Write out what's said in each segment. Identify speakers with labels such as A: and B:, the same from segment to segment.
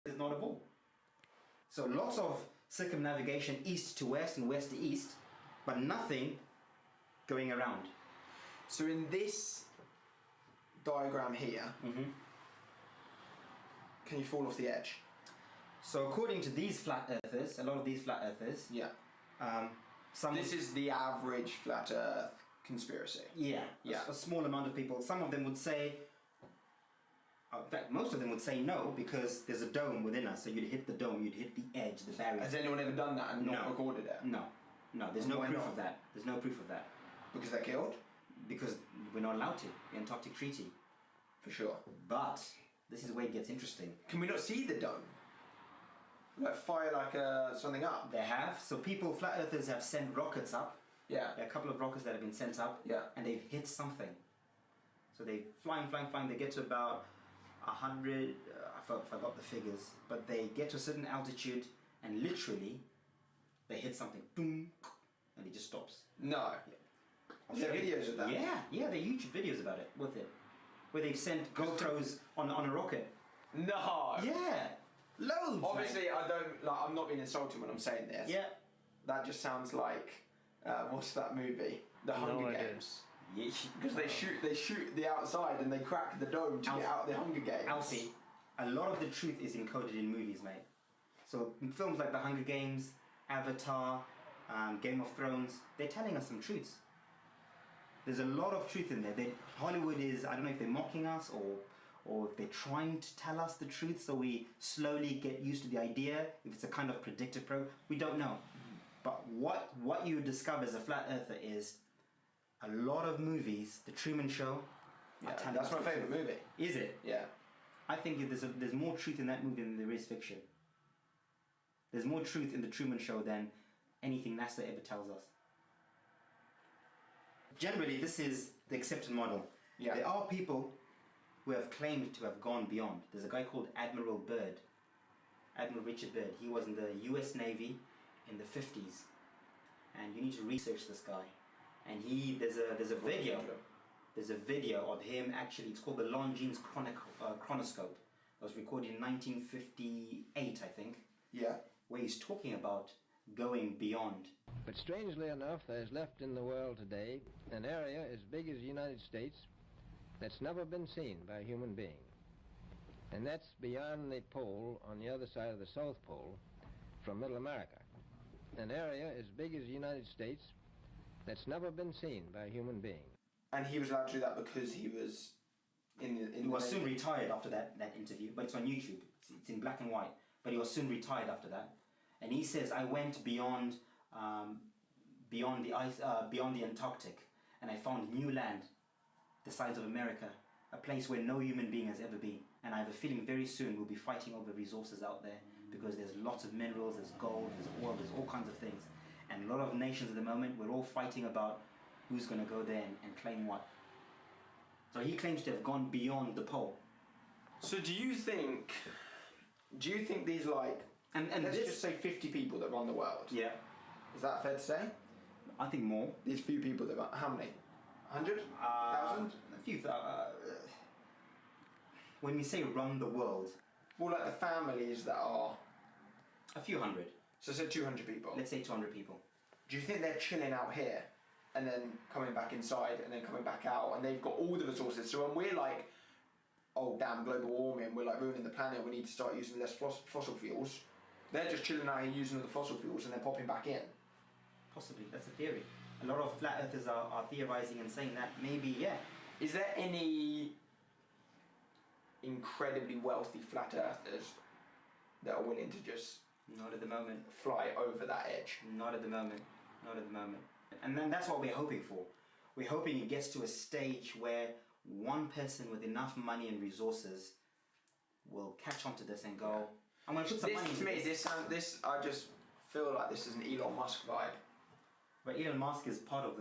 A: is not a ball. So lots of circumnavigation east to west and west to east, but nothing going around.
B: So in this diagram here, can you fall off the edge?
A: So according to these flat earthers, a lot of these flat earthers,
B: this is the average flat earth conspiracy.
A: Yeah. A small amount of people. Some of them would say, in fact, most of them would say no, because there's a dome within us. So you'd hit the dome, you'd hit the edge, the barrier.
B: Has anyone ever done that and not recorded it?
A: No. There's no proof of that. There's no proof of that.
B: Because they're killed?
A: Because we're not allowed to. The Antarctic Treaty.
B: For sure.
A: But this is where it gets interesting.
B: Can we not see the dome? Like fire something up?
A: They have. So flat earthers have sent rockets up.
B: Yeah.
A: There are a couple of rockets that have been sent up.
B: Yeah.
A: And they've hit something. So they flying. They get to about 100, I forgot the figures, but they get to a certain altitude and literally they hit something, boom, and it just stops.
B: No.
A: Yeah.
B: Is there videos of that?
A: Yeah, there are YouTube videos about it, with it, where they've sent GoPros on a rocket.
B: No.
A: Yeah, loads.
B: Obviously, I'm not being insulting when I'm saying this.
A: Yeah.
B: That just sounds like, what's that movie? The Hunger Games.
A: Yeah.
B: Because they shoot the outside and they crack the dome to get out the Hunger Games.
A: Alfie, a lot of the truth is encoded in movies, mate. So in films like The Hunger Games, Avatar, Game of Thrones, they're telling us some truths. There's a lot of truth in there. Hollywood is, I don't know if they're mocking us or if they're trying to tell us the truth so we slowly get used to the idea, if it's a kind of predictive program, we don't know. But what you discover as a flat earther is a lot of movies, The Truman Show.
B: Yeah, that's my favourite movie.
A: Is it?
B: Yeah.
A: I think there's more truth in that movie than there is fiction. There's more truth in The Truman Show than anything NASA ever tells us. Generally, this is the accepted model.
B: Yeah.
A: There are people who have claimed to have gone beyond. There's a guy called Admiral Richard Byrd. He was in the US Navy in the 50s. And you need to research this guy. And there's a video. There's a video of him actually. It's called the Longines Chronoscope. It was recorded in 1958, I think.
B: Yeah.
A: Where he's talking about going beyond.
C: But strangely enough, there's left in the world today an area as big as the United States that's never been seen by a human being. And that's beyond the pole on the other side of the South Pole from Middle America. An area as big as the United States that's never been seen by a human being.
B: And he was allowed to do that because he was
A: He was soon retired after that interview, but it's on YouTube. It's in black and white. But he was soon retired after that. And he says, I went beyond the ice, beyond the Antarctic, and I found new land, the size of America, a place where no human being has ever been. And I have a feeling very soon we'll be fighting over resources out there, because there's lots of minerals, there's gold, there's oil, there's all kinds of things. And a lot of nations at the moment, we're all fighting about who's going to go there and claim what. So he claims to have gone beyond the pole.
B: So do you think these and let's just say 50 people that run the world?
A: Yeah.
B: Is that fair to say?
A: I think more.
B: These few people that run, how many? 100? 1,000?
A: A few. When we say run the world.
B: Well, like the families that are...
A: A few hundred.
B: So say 200 people.
A: Let's say 200 people.
B: Do you think they're chilling out here and then coming back inside and then coming back out and they've got all the resources? So when we're like, oh damn, global warming, we're like ruining the planet, we need to start using less fossil fuels, they're just chilling out here using all the fossil fuels and they're popping back in?
A: Possibly, that's a theory. A lot of flat earthers are theorizing and saying that maybe, yeah.
B: Is there any incredibly wealthy flat earthers that are willing to just...
A: Not at the moment.
B: Fly over that edge?
A: Not at the moment. Not at the moment. And then that's what we're hoping for. We're hoping it gets to a stage where one person with enough money and resources will catch on to this and go, I'm going to put some money into this.
B: I just feel like this is an Elon Musk vibe.
A: But Elon Musk is part of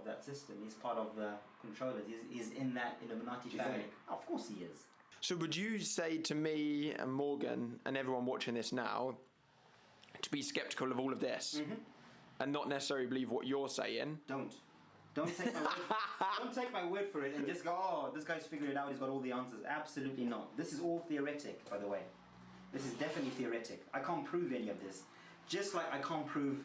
A: that system. He's part of the controllers. He's in that Illuminati family. Of course he is.
B: So would you say to me and Morgan and everyone watching this now to be skeptical of all of this and not necessarily believe what you're saying?
A: Don't take my word. Don't take my word for it and just go, oh, this guy's figured it out. He's got all the answers. Absolutely not. This is all theoretic, by the way. This is theoretic. I can't prove any of this. Just like I can't prove,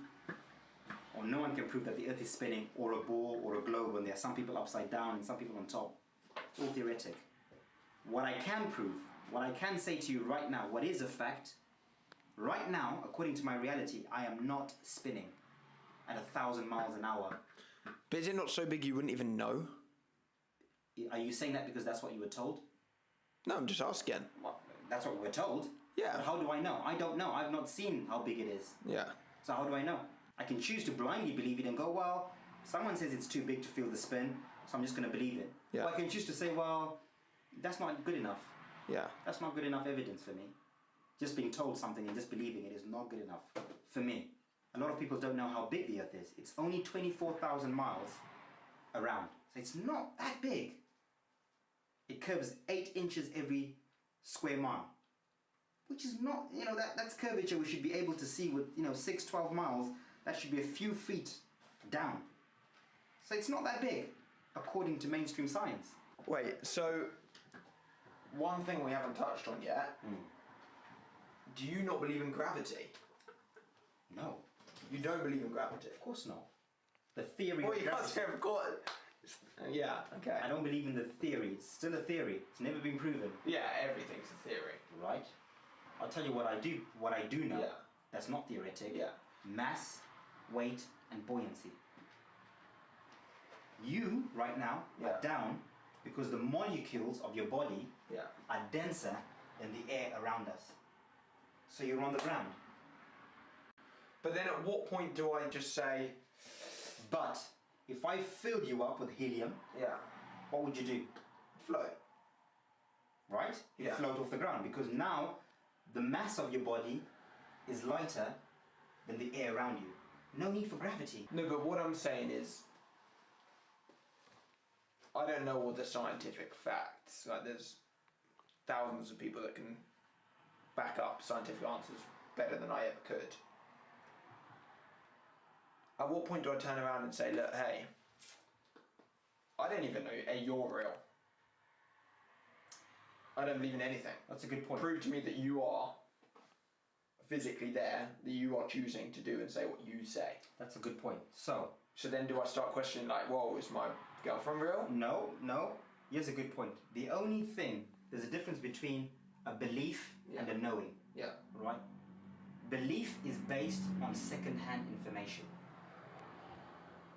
A: or no one can prove that the Earth is spinning, or a ball, or a globe, and there are some people upside down and some people on top. It's all theoretic. What I can prove, what I can say to you right now, what is a fact, right now, according to my reality, I am not spinning at 1,000 miles an hour.
B: But is it not so big you wouldn't even know?
A: Are you saying that because that's what you were told?
B: No, I'm just asking.
A: Well, that's what we were told.
B: Yeah.
A: But how do I know? I don't know. I've not seen how big it is.
B: Yeah.
A: So how do I know? I can choose to blindly believe it and go, well, someone says it's too big to feel the spin, so I'm just going to believe it.
B: Yeah.
A: Or I can choose to say, well, that's not good enough.
B: Yeah.
A: That's not good enough evidence for me. Just being told something and just believing it is not good enough for me. A lot of people don't know how big the Earth is. It's only 24,000 miles around. So it's not that big. It curves 8 inches every square mile. Which is not, that's curvature we should be able to see with, 6, 12 miles. That should be a few feet down. So it's not that big, according to mainstream science.
B: Wait, so one thing we haven't touched on yet. Do you not believe in gravity?
A: No.
B: You don't believe in gravity?
A: Of course not. The theory
B: Well,
A: of
B: you can't
A: gravity.
B: say of course. Yeah, okay.
A: I don't believe in the theory. It's still a theory. It's never been proven.
B: Yeah, everything's a theory.
A: Right? I'll tell you what I do know.
B: Yeah.
A: That's not theoretic.
B: Yeah.
A: Mass, weight, and buoyancy. You, right now, are down because the molecules of your body are denser than the air around us. So you're on the ground.
B: But then at what point do I just say...
A: But if I filled you up with helium, what would you do?
B: Float.
A: Right? You'd float off the ground because now the mass of your body is lighter than the air around you. No need for gravity.
B: No, but what I'm saying is, I don't know all the scientific facts. Like, there's thousands of people that can back up scientific answers better than I ever could. At what point do I turn around and say, look, hey, I don't even know, hey, you're real. I don't believe in anything.
A: That's a good point.
B: Prove to me that you are physically there, that you are choosing to do and say what you say.
A: That's a good point. So
B: then do I start questioning, like, whoa, is my girlfriend real?
A: No. Here's a good point. The only thing, there's a difference between a belief and a knowing.
B: Yeah.
A: Right? Belief is based on second-hand information.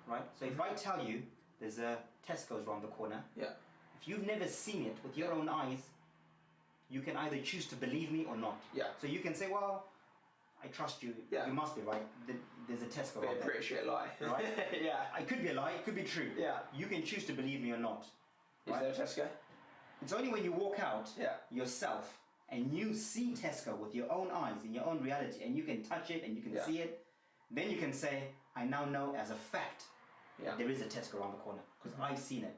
A: Right? So if I tell you there's a Tesco's around the corner, if you've never seen it with your own eyes, you can either choose to believe me or not.
B: Yeah.
A: So you can say, well, I trust you.
B: Yeah.
A: You must be right. There's a Tesco
B: Be
A: out
B: a
A: there.
B: pretty shit lie.
A: Right?
B: Yeah.
A: It could be a lie, it could be true.
B: Yeah.
A: You can choose to believe me or not.
B: Is there a Tesco?
A: It's only when you walk out yourself and you see Tesco with your own eyes in your own reality and you can touch it and you can see it, then you can say, I now know as a fact that there is a Tesco around the corner because I've seen it.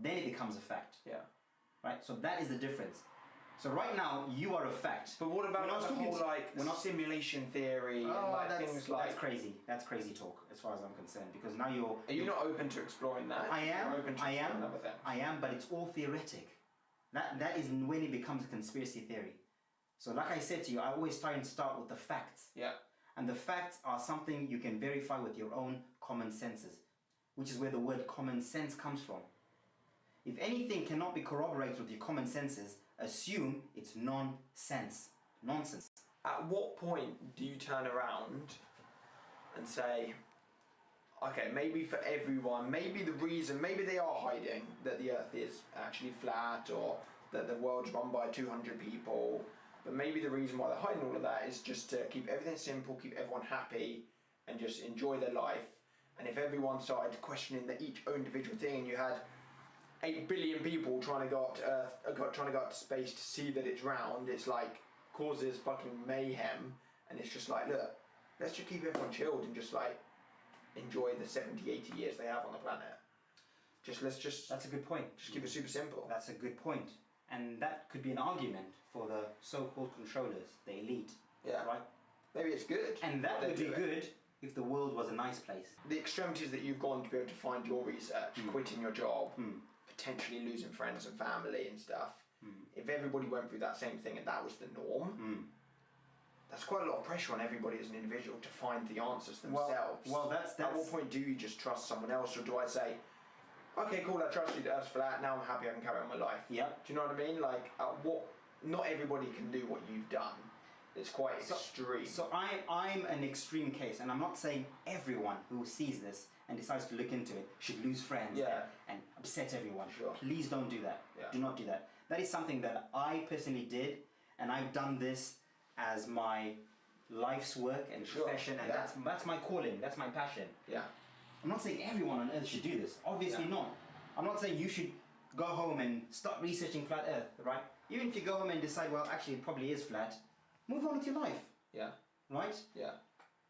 A: Then it becomes a fact.
B: Yeah.
A: Right? So that is the difference. So right now, you are a fact.
B: But what about the whole,
A: we're not
B: simulation theory and things like...
A: That's crazy. That's crazy talk, as far as I'm concerned. Because now you're...
B: Are you not open to exploring that?
A: I am.
B: You're open to exploring other things.
A: I am, but it's all theoretic. That is when it becomes a conspiracy theory. So like I said to you, I always try and start with the facts.
B: Yeah.
A: And the facts are something you can verify with your own common senses, which is where the word common sense comes from. If anything cannot be corroborated with your common senses, assume it's nonsense. Nonsense.
B: At what point do you turn around and say, okay, maybe for everyone, maybe they are hiding that the Earth is actually flat or that the world's run by 200 people, but maybe the reason why they're hiding all of that is just to keep everything simple, keep everyone happy, and just enjoy their life. And if everyone started questioning each individual thing, and you had 8 billion people trying to go up to Earth, trying to go up to space to see that it's round, it's like causes fucking mayhem, and it's just like, look, let's just keep everyone chilled and just like enjoy the 70, 80 years they have on the planet.
A: That's a good point.
B: Just keep it super simple.
A: That's a good point. And that could be an argument for the so-called controllers, the elite.
B: Yeah.
A: Right?
B: Maybe it's good.
A: And that would be good if the world was a nice place.
B: The extremities that you've gone to be able to find your research, quitting your job, potentially losing friends and family and stuff. If everybody went through that same thing and that was the norm, that's quite a lot of pressure on everybody as an individual to find the answers themselves.
A: Well, that's
B: At what point do you just trust someone else, or do I say, okay, cool, I trust you to Earth's flat, now I'm happy I can carry on my life?
A: Yeah.
B: Do you know what I mean? Like, not everybody can do what you've done. It's quite extreme.
A: So I'm an extreme case, and I'm not saying everyone who sees this and decides to look into it should lose friends and upset everyone.
B: Sure.
A: Please don't do that.
B: Yeah.
A: Do not do that. That is something that I personally did, and I've done this as my life's work and profession, and that's my calling, that's my passion.
B: Yeah.
A: I'm not saying everyone on Earth should do this. Obviously not. I'm not saying you should go home and start researching flat Earth, right? Even if you go home and decide, well, actually it probably is flat, move on with your life.
B: Yeah.
A: Right?
B: Yeah.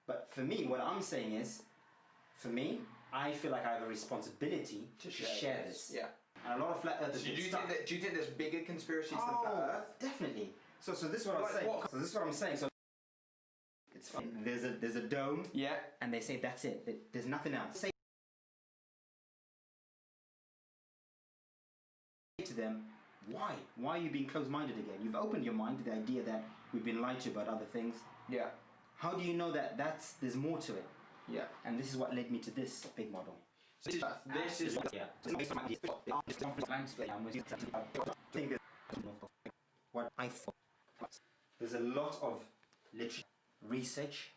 A: But for me, what I'm saying is, for me, I feel like I have a responsibility to share this.
B: Yeah.
A: And a lot of flat earthers
B: do you think there's bigger conspiracies than flat Earth?
A: Definitely. So this is what I'm saying. So this is what I'm saying. So it's fun. There's a dome.
B: Yeah.
A: And they say that's it. There's nothing else. Say to them, why? Why are you being closed-minded again? You've opened your mind to the idea that we've been lied to about other things.
B: Yeah.
A: How do you know that there's more to it?
B: Yeah.
A: And this is what led me to this big model.
B: This is
A: what I thought. There's a lot of literature, research,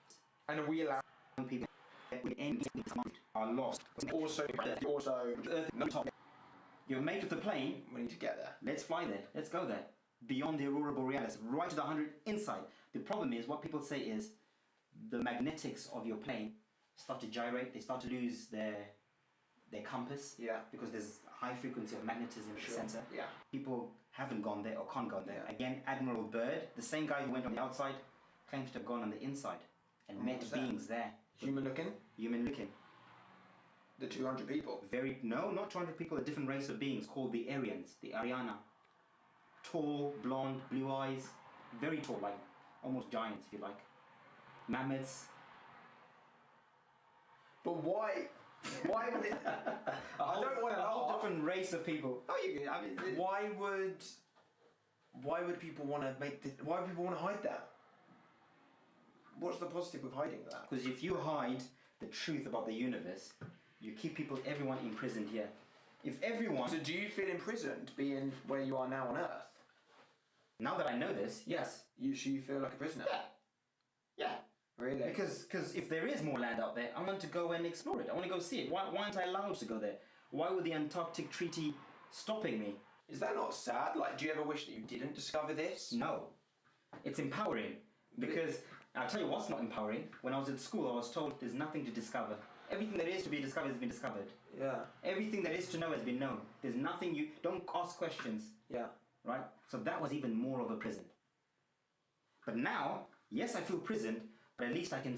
B: and we allow
A: people are lost.
B: Also,
A: you're made of the plane.
B: we need to get there.
A: Let's fly there. Let's go there. Beyond the aurora borealis, right to the 100 inside. The problem is, what people say is, the magnetics of your plane start to gyrate. They start to lose their compass.
B: Yeah.
A: Because there's high frequency of magnetism in the center.
B: Yeah.
A: People haven't gone there or can't go there. Again, Admiral Byrd, the same guy who went on the outside, claims to have gone on the inside and met beings there.
B: Human looking?
A: Human looking.
B: The 200 people?
A: No, not 200 people, a different race of beings called the Aryans, the Ariana. Tall, blonde, blue eyes, very tall, like almost giants if you like. Mammoths.
B: But why would it... I don't want to laugh.
A: Different race of people.
B: Oh, you I mean, why would people want to make this... Why would people want to hide that? What's the positive of hiding that?
A: Because if you hide the truth about the universe, you keep everyone imprisoned here. If everyone...
B: So do you feel imprisoned being where you are now on Earth?
A: Now that I know this, yes.
B: You feel like a prisoner?
A: Yeah.
B: Really?
A: Because if there is more land out there, I want to go and explore it. I want to go see it. Why aren't I allowed to go there? Why would the Antarctic Treaty stopping me?
B: Is that not sad? Like, do you ever wish that you didn't discover this?
A: No. It's empowering. Because, I'll tell you what's not empowering. When I was at school, I was told there's nothing to discover. Everything that is to be discovered has been discovered.
B: Yeah.
A: Everything that is to know has been known. There's nothing don't ask questions.
B: Yeah.
A: Right? So that was even more of a prison. But now, yes, I feel prisoned, but at least I can